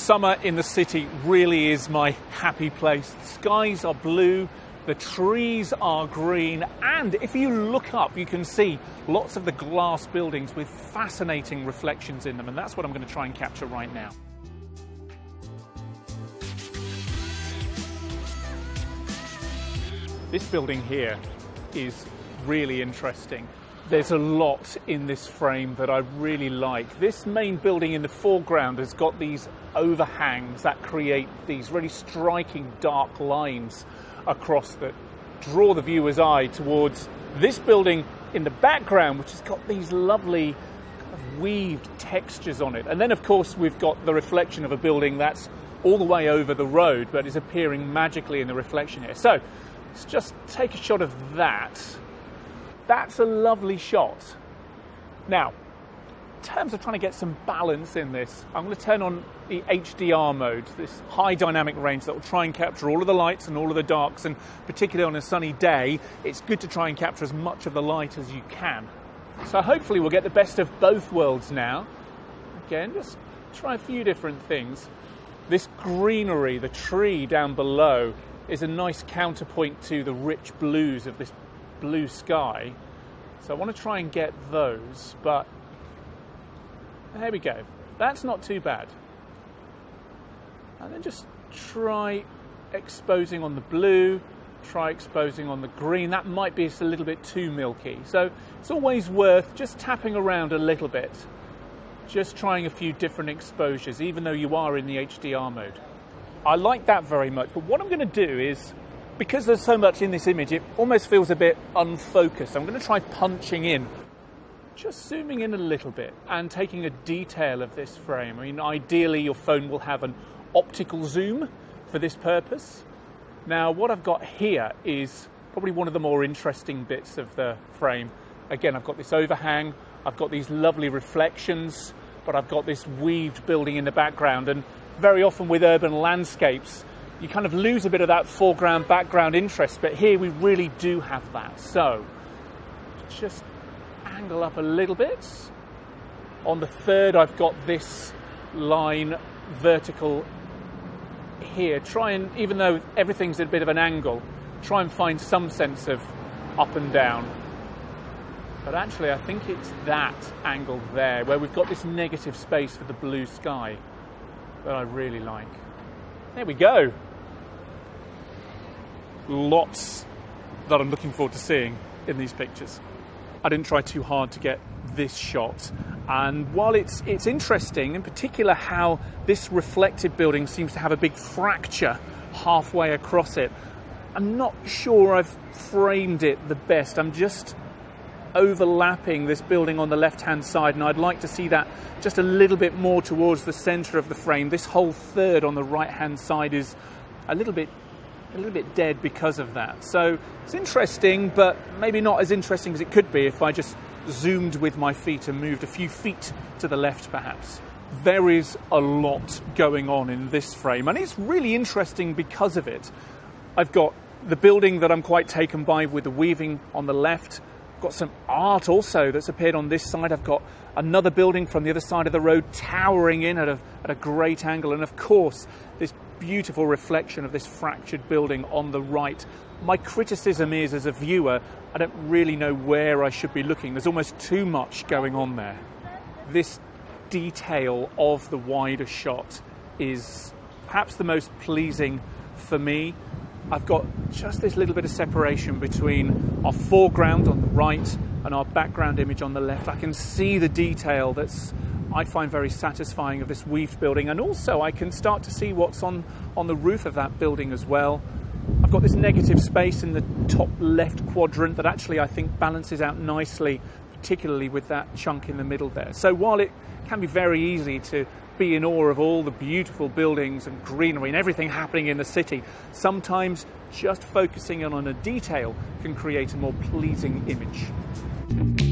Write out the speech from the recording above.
Summer in the city really is my happy place. The skies are blue, the trees are green, and if you look up, you can see lots of the glass buildings with fascinating reflections in them, and that's what I'm going to try and capture right now. This building here is really interesting. There's a lot in this frame that I really like. This main building in the foreground has got these overhangs that create these really striking dark lines across that draw the viewer's eye towards this building in the background, which has got these lovely kind of weaved textures on it. And then, of course, we've got the reflection of a building that's all the way over the road, but is appearing magically in the reflection here. So let's just take a shot of that. That's a lovely shot. Now, in terms of trying to get some balance in this, I'm going to turn on the HDR mode, this high dynamic range that will try and capture all of the lights and all of the darks, and particularly on a sunny day, it's good to try and capture as much of the light as you can. So hopefully we'll get the best of both worlds now. Again, just try a few different things. This greenery, the tree down below, is a nice counterpoint to the rich blues of this blue sky. So I want to try and get those, but there we go. That's not too bad. And then just try exposing on the blue, try exposing on the green. That might be just a little bit too milky. So it's always worth just tapping around a little bit, just trying a few different exposures, even though you are in the HDR mode. I like that very much, but what I'm going to do is, because there's so much in this image, it almost feels a bit unfocused. I'm going to try punching in, just zooming in a little bit and taking a detail of this frame. I mean, ideally your phone will have an optical zoom for this purpose. Now, what I've got here is probably one of the more interesting bits of the frame. Again, I've got this overhang, I've got these lovely reflections, but I've got this weaved building in the background, and very often with urban landscapes, you kind of lose a bit of that foreground, background interest, but here we really do have that. So just angle up a little bit. On the third, I've got this line vertical here. Try and, even though everything's at a bit of an angle, try and find some sense of up and down. But actually, I think it's that angle there, where we've got this negative space for the blue sky, that I really like. There we go. Lots that I'm looking forward to seeing in these pictures. I didn't try too hard to get this shot, and while it's interesting, in particular how this reflective building seems to have a big fracture halfway across it, I'm not sure I've framed it the best. I'm just overlapping this building on the left-hand side, and I'd like to see that just a little bit more towards the center of the frame. This whole third on the right-hand side is a little bit dead because of that. So it's interesting, but maybe not as interesting as it could be if I just zoomed with my feet and moved a few feet to the left, perhaps. There is a lot going on in this frame, and it's really interesting because of it. I've got the building that I'm quite taken by with the weaving on the left. I've got some art also that's appeared on this side. I've got another building from the other side of the road towering in at a great angle, and of course this beautiful reflection of this fractured building on the right. My criticism is, as a viewer, I don't really know where I should be looking. There's almost too much going on there. This detail of the wider shot is perhaps the most pleasing for me. I've got just this little bit of separation between our foreground on the right and our background image on the left. I can see the detail that's, I find, very satisfying of this weaved building, and also I can start to see what's on the roof of that building as well. I've got this negative space in the top left quadrant that actually I think balances out nicely, particularly with that chunk in the middle there. So while it can be very easy to be in awe of all the beautiful buildings and greenery and everything happening in the city, sometimes just focusing in on a detail can create a more pleasing image.